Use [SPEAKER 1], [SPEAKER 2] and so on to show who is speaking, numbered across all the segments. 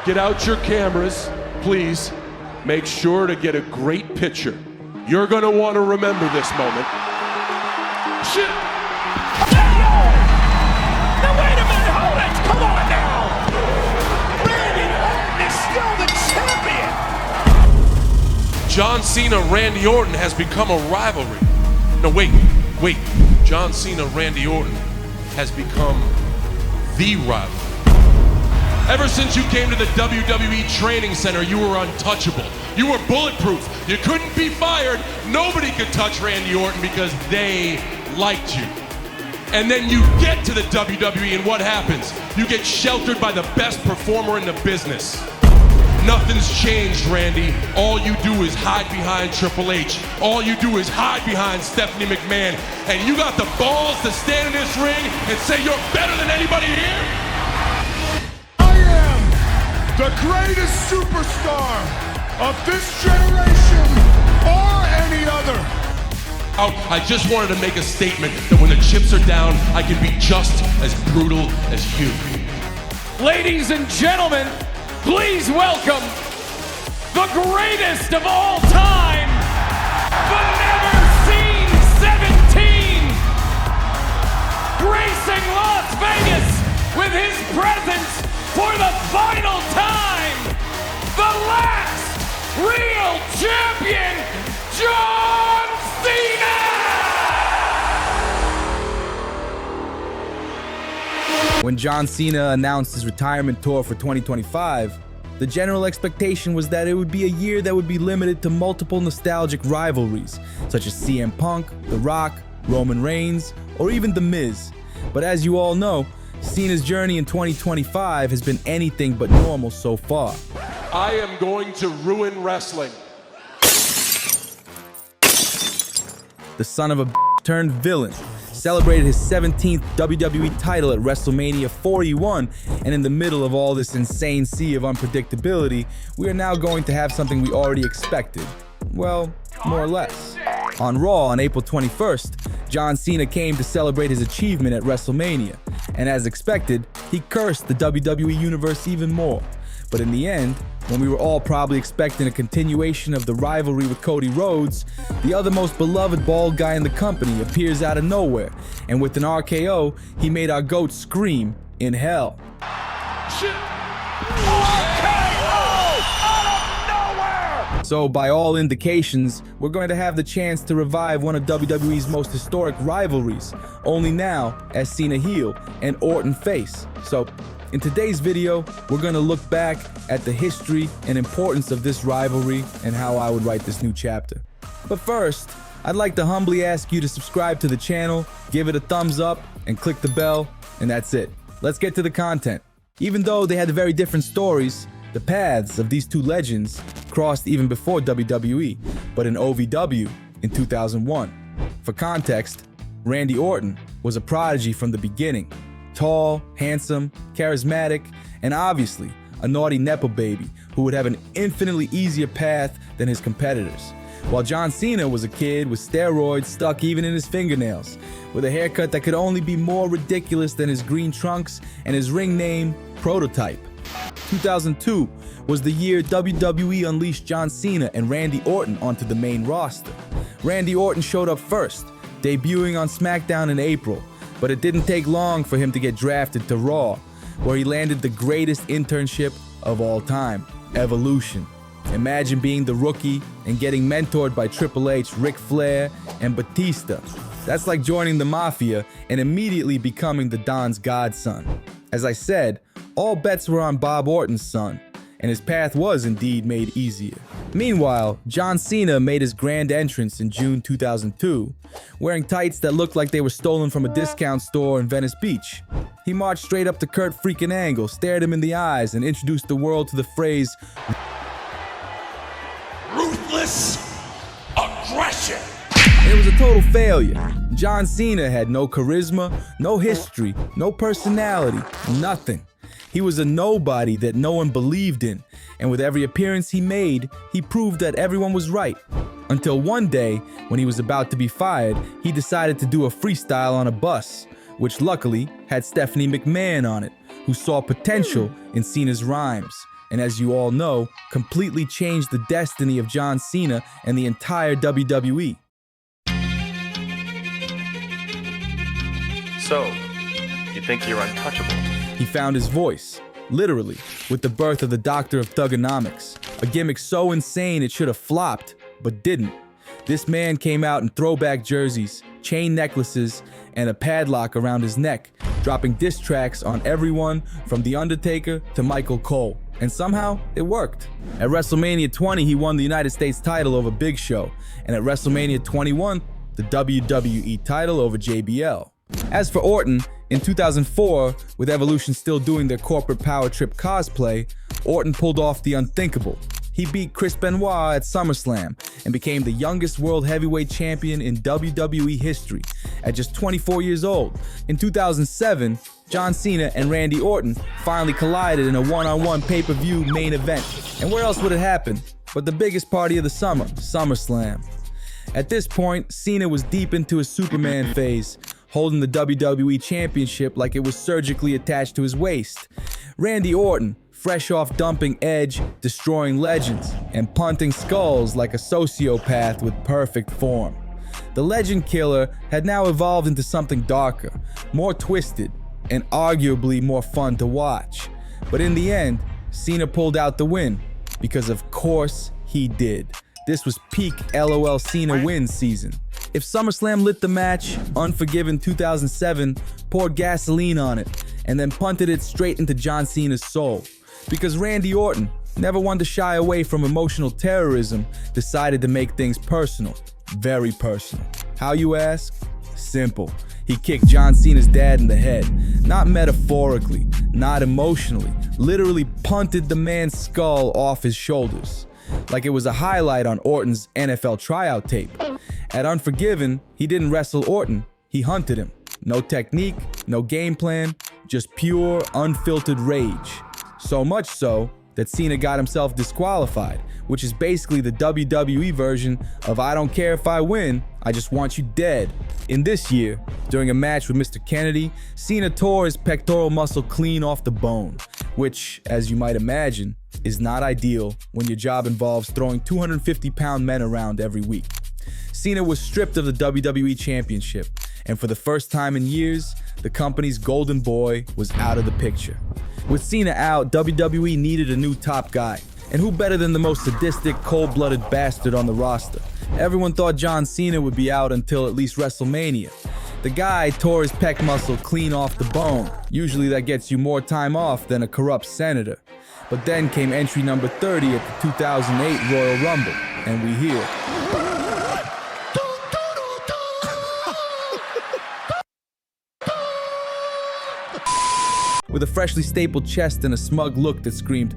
[SPEAKER 1] Get out your cameras, please. Make sure to get a great picture. You're gonna want to remember this moment. Shit!
[SPEAKER 2] Now wait a minute, hold it! Come on now! Randy Orton is still the champion!
[SPEAKER 1] John Cena, Randy Orton has become a rivalry. No, wait. John Cena, Randy Orton has become the rivalry. Ever since you came to the WWE training center, you were untouchable. You were bulletproof. You couldn't be fired. Nobody could touch Randy Orton because they liked you. And then you get to the WWE and what happens? You get sheltered by the best performer in the business. Nothing's changed, Randy. All you do is hide behind Triple H. All you do is hide behind Stephanie McMahon. And you got the balls to stand in this ring and say you're better than anybody here?
[SPEAKER 3] I am the greatest superstar of this generation or any other.
[SPEAKER 1] I just wanted to make a statement that when the chips are down, I can be just as brutal as you.
[SPEAKER 2] Ladies and gentlemen, please welcome the greatest of all time, the never-seen 17, gracing Las Vegas with his presence for the final time, the last real champion, John Cena!
[SPEAKER 4] When John Cena announced his retirement tour for 2025, the general expectation was that it would be a year that would be limited to multiple nostalgic rivalries, such as CM Punk, The Rock, Roman Reigns, or even The Miz. But as you all know, Cena's journey in 2025 has been anything but normal so far.
[SPEAKER 1] I am going to ruin wrestling.
[SPEAKER 4] The son of a turned villain celebrated his 17th WWE title at WrestleMania 41, and in the middle of all this insane sea of unpredictability, we are now going to have something we already expected. Well, more or less. On Raw on April 21st, John Cena came to celebrate his achievement at WrestleMania, and as expected, he cursed the WWE Universe even more. But in the end, when we were all probably expecting a continuation of the rivalry with Cody Rhodes, the other most beloved bald guy in the company appears out of nowhere, and with an RKO, he made our GOAT scream in hell.
[SPEAKER 1] Shit!
[SPEAKER 4] So by all indications, we're going to have the chance to revive one of WWE's most historic rivalries, only now as Cena heel and Orton face. So in today's video, we're going to look back at the history and importance of this rivalry and how I would write this new chapter. But first, I'd like to humbly ask you to subscribe to the channel, give it a thumbs up, and click the bell, and that's it. Let's get to the content. Even though they had very different stories, the paths of these two legends crossed even before WWE, but in OVW in 2001. For context, Randy Orton was a prodigy from the beginning. Tall, handsome, charismatic, and obviously a naughty nepo baby who would have an infinitely easier path than his competitors. While John Cena was a kid with steroids stuck even in his fingernails, with a haircut that could only be more ridiculous than his green trunks and his ring name, Prototype. 2002 was the year WWE unleashed John Cena and Randy Orton onto the main roster. Randy Orton showed up first, debuting on SmackDown in April, but it didn't take long for him to get drafted to Raw, where he landed the greatest internship of all time, Evolution. Imagine being the rookie and getting mentored by Triple H, Ric Flair, and Batista. That's like joining the Mafia and immediately becoming the Don's godson. As I said, all bets were on Bob Orton's son, and his path was indeed made easier. Meanwhile, John Cena made his grand entrance in June 2002, wearing tights that looked like they were stolen from a discount store in Venice Beach. He marched straight up to Kurt freaking Angle, stared him in the eyes, and introduced the world to the phrase,
[SPEAKER 1] Ruthless aggression!
[SPEAKER 4] and it was a total failure. John Cena had no charisma, no history, no personality, nothing. He was a nobody that no one believed in, and with every appearance he made, he proved that everyone was right. Until one day, when he was about to be fired, he decided to do a freestyle on a bus, which luckily had Stephanie McMahon on it, who saw potential in Cena's rhymes. and as you all know, completely changed the destiny of John Cena and the entire WWE.
[SPEAKER 5] So, you think you're untouchable?
[SPEAKER 4] He found his voice, literally, with the birth of the Doctor of Thugonomics, a gimmick so insane it should have flopped, but didn't. This man came out in throwback jerseys, chain necklaces, and a padlock around his neck, dropping diss tracks on everyone from The Undertaker to Michael Cole. And somehow, it worked. At WrestleMania 20, he won the United States title over Big Show, and at WrestleMania 21, the WWE title over JBL. As for Orton, in 2004, with Evolution still doing their corporate power trip cosplay, Orton pulled off the unthinkable. He beat Chris Benoit at SummerSlam and became the youngest world heavyweight champion in WWE history at just 24 years old. In 2007, John Cena and Randy Orton finally collided in a one-on-one pay-per-view main event. And where else would it happen but the biggest party of the summer, SummerSlam? At this point, Cena was deep into his Superman phase, holding the WWE Championship like it was surgically attached to his waist. Randy Orton, fresh off dumping Edge, destroying legends, and punting skulls like a sociopath with perfect form. The Legend Killer had now evolved into something darker, more twisted, and arguably more fun to watch. But in the end, Cena pulled out the win, because of course he did. This was peak LOL Cena win season. If SummerSlam lit the match, Unforgiven 2007 poured gasoline on it, and then punted it straight into John Cena's soul. Because Randy Orton, never one to shy away from emotional terrorism, decided to make things personal. Very personal. How, you ask? Simple. He kicked John Cena's dad in the head. Not metaphorically, not emotionally. Literally punted the man's skull off his shoulders. Like it was a highlight on Orton's NFL tryout tape. At Unforgiven, he didn't wrestle Orton, he hunted him. No technique, no game plan, just pure, unfiltered rage. So much so that Cena got himself disqualified, which is basically the WWE version of I don't care if I win, I just want you dead. In this year, during a match with Mr. Kennedy, Cena tore his pectoral muscle clean off the bone, which, as you might imagine, is not ideal when your job involves throwing 250-pound men around every week. Cena was stripped of the WWE Championship, and for the first time in years, the company's golden boy was out of the picture. With Cena out, WWE needed a new top guy. And who better than the most sadistic, cold-blooded bastard on the roster? Everyone thought John Cena would be out until at least WrestleMania. The guy tore his pec muscle clean off the bone. Usually that gets you more time off than a corrupt senator. But then came entry number 30 at the 2008 Royal Rumble, and we hear. With a freshly stapled chest and a smug look that screamed,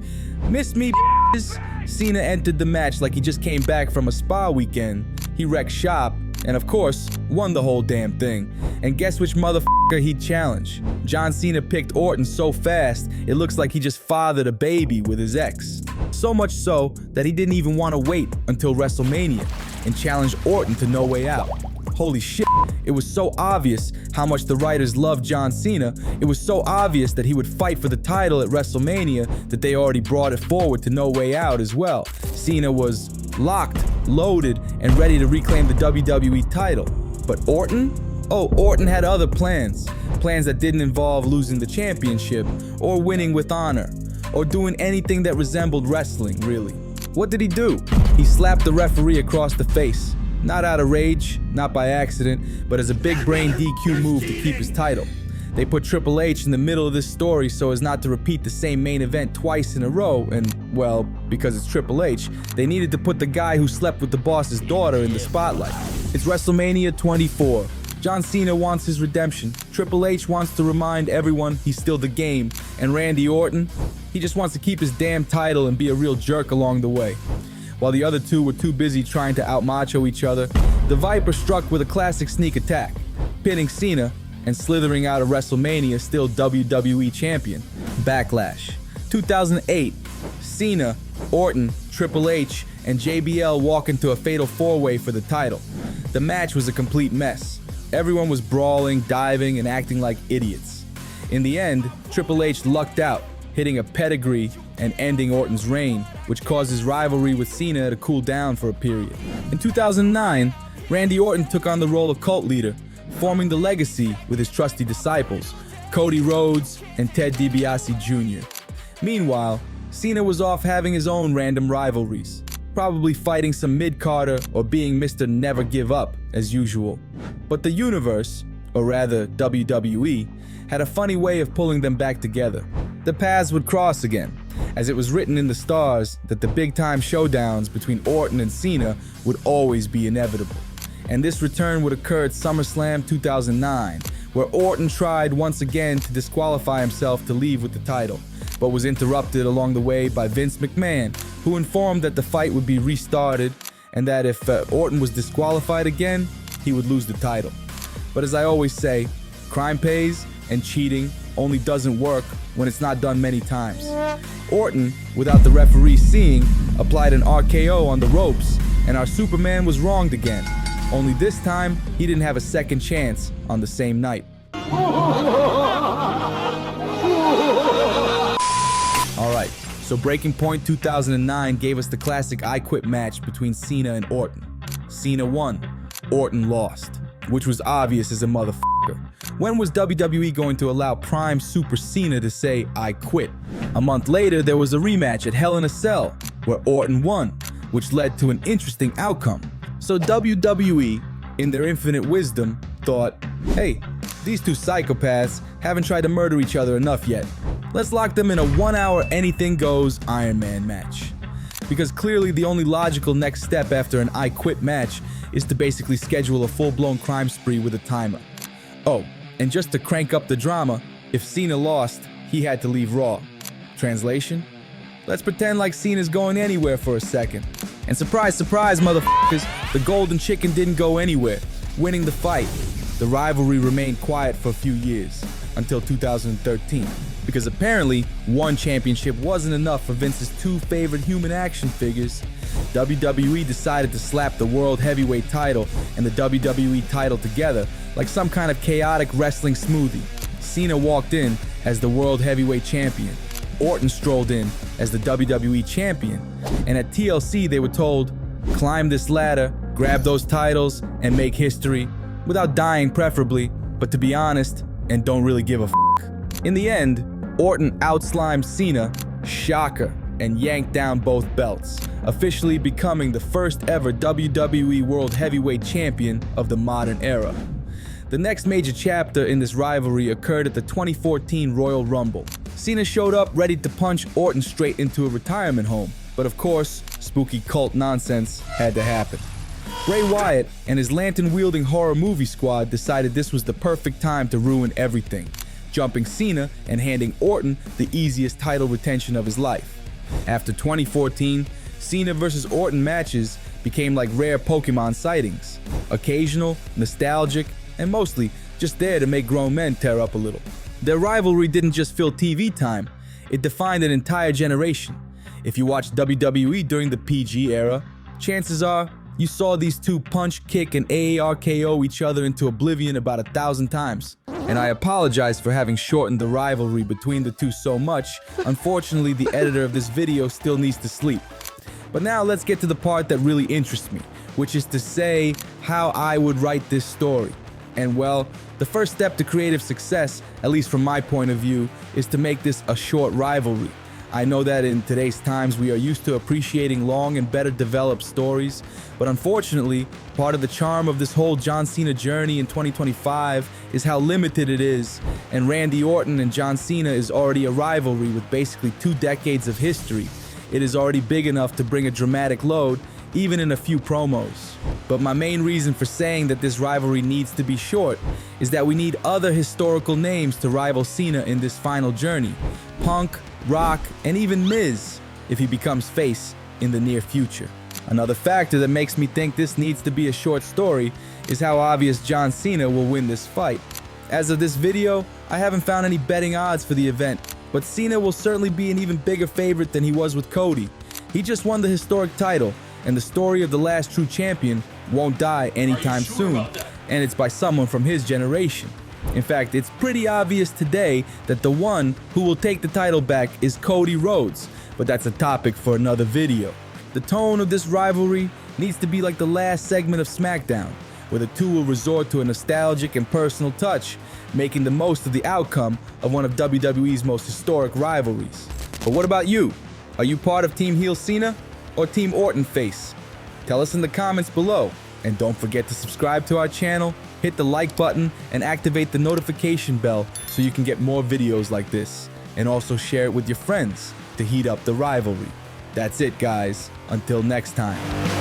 [SPEAKER 4] "Miss me, b****s," Cena entered the match like he just came back from a spa weekend. He wrecked shop, and of course, won the whole damn thing. And guess which motherfucker he'd challenge? John Cena picked Orton so fast, it looks like he just fathered a baby with his ex. So much so that he didn't even want to wait until WrestleMania and challenge Orton to No Way Out. Holy shit, it was so obvious how much the writers loved John Cena. It was so obvious that he would fight for the title at WrestleMania that they already brought it forward to No Way Out as well. Cena was locked, loaded, and ready to reclaim the WWE title. But Orton? Oh, Orton had other plans. Plans that didn't involve losing the championship, or winning with honor, or doing anything that resembled wrestling, really. What did he do? He slapped the referee across the face. Not out of rage, not by accident, but as a big brain DQ move to keep his title. They put Triple H in the middle of this story so as not to repeat the same main event twice in a row, and, well, because it's Triple H, they needed to put the guy who slept with the boss's daughter in the spotlight. It's WrestleMania 24. John Cena wants his redemption. Triple H wants to remind everyone he's still the game, and Randy Orton, he just wants to keep his damn title and be a real jerk along the way. While the other two were too busy trying to out-macho each other, the Viper struck with a classic sneak attack, pinning Cena and slithering out of WrestleMania still WWE champion. Backlash. 2008, Cena, Orton, Triple H, and JBL walk into a fatal four-way for the title. The match was a complete mess. Everyone was brawling, diving, and acting like idiots. In the end, Triple H lucked out, hitting a pedigree and ending Orton's reign, which caused his rivalry with Cena to cool down for a period. In 2009, Randy Orton took on the role of cult leader, forming the legacy with his trusty disciples, Cody Rhodes and Ted DiBiase Jr. Meanwhile, Cena was off having his own random rivalries, probably fighting some mid-carder or being Mr. Never Give Up as usual. But the universe, or rather WWE, had a funny way of pulling them back together. The paths would cross again, as it was written in the stars that the big-time showdowns between Orton and Cena would always be inevitable. And this return would occur at SummerSlam 2009, where Orton tried once again to disqualify himself to leave with the title, but was interrupted along the way by Vince McMahon, who informed that the fight would be restarted and that if Orton was disqualified again, he would lose the title. But as I always say, crime pays, and cheating only doesn't work when it's not done many times. Orton, without the referee seeing, applied an RKO on the ropes, and our Superman was wronged again. Only this time, he didn't have a second chance on the same night. Alright, so Breaking Point 2009 gave us the classic I Quit match between Cena and Orton. Cena won, Orton lost, which was obvious as a motherfucker. When was WWE going to allow Prime Super Cena to say, I quit? A month later, there was a rematch at Hell in a Cell, where Orton won, which led to an interesting outcome. So WWE, in their infinite wisdom, thought, hey, these two psychopaths haven't tried to murder each other enough yet. Let's lock them in a 1-hour anything goes Iron Man match. Because clearly the only logical next step after an I Quit match is to basically schedule a full-blown crime spree with a timer. Oh, and just to crank up the drama, if Cena lost, he had to leave Raw. Translation? Let's pretend like Cena's going anywhere for a second. And surprise, surprise, motherfuckers, the golden chicken didn't go anywhere, winning the fight. The rivalry remained quiet for a few years, until 2013. Because apparently, one championship wasn't enough for Vince's two favorite human action figures. WWE decided to slap the World Heavyweight title and the WWE title together like some kind of chaotic wrestling smoothie. Cena walked in as the World Heavyweight Champion. Orton strolled in as the WWE Champion. And at TLC they were told, climb this ladder, grab those titles, and make history, without dying preferably, but to be honest, and don't really give a f***. In the end, Orton outslimed Cena, shocker, and yanked down both belts, officially becoming the first ever WWE World Heavyweight Champion of the modern era. The next major chapter in this rivalry occurred at the 2014 Royal Rumble. Cena showed up ready to punch Orton straight into a retirement home, but of course, spooky cult nonsense had to happen. Bray Wyatt and his lantern-wielding horror movie squad decided this was the perfect time to ruin everything, jumping Cena and handing Orton the easiest title retention of his life. After 2014, Cena vs. Orton matches became like rare Pokemon sightings, occasional, nostalgic, and mostly just there to make grown men tear up a little. Their rivalry didn't just fill TV time, it defined an entire generation. If you watched WWE during the PG era, chances are you saw these two punch, kick, and AARKO each other into oblivion about 1,000 times. And I apologize for having shortened the rivalry between the two so much. Unfortunately, the editor of this video still needs to sleep. But now let's get to the part that really interests me, which is to say how I would write this story. And well, the first step to creative success, at least from my point of view, is to make this a short rivalry. I know that in today's times we are used to appreciating long and better developed stories, but unfortunately, part of the charm of this whole John Cena journey in 2025 is how limited it is, and Randy Orton and John Cena is already a rivalry with basically 2 decades of history. It is already big enough to bring a dramatic load, even in a few promos. But my main reason for saying that this rivalry needs to be short is that we need other historical names to rival Cena in this final journey. Punk, Rock, and even Miz, if he becomes face in the near future. Another factor that makes me think this needs to be a short story is how obvious John Cena will win this fight. As of this video, I haven't found any betting odds for the event, but Cena will certainly be an even bigger favorite than he was with Cody. He just won the historic title, and the story of the last true champion won't die anytime soon, and it's by someone from his generation. In fact, it's pretty obvious today that the one who will take the title back is Cody Rhodes, but that's a topic for another video. The tone of this rivalry needs to be like the last segment of SmackDown, where the two will resort to a nostalgic and personal touch, making the most of the outcome of one of WWE's most historic rivalries. But what about you? Are you part of Team Heel Cena or Team Orton Face? Tell us in the comments below, and don't forget to subscribe to our channel, hit the like button, and activate the notification bell so you can get more videos like this, and also share it with your friends to heat up the rivalry. That's it, guys. Until next time.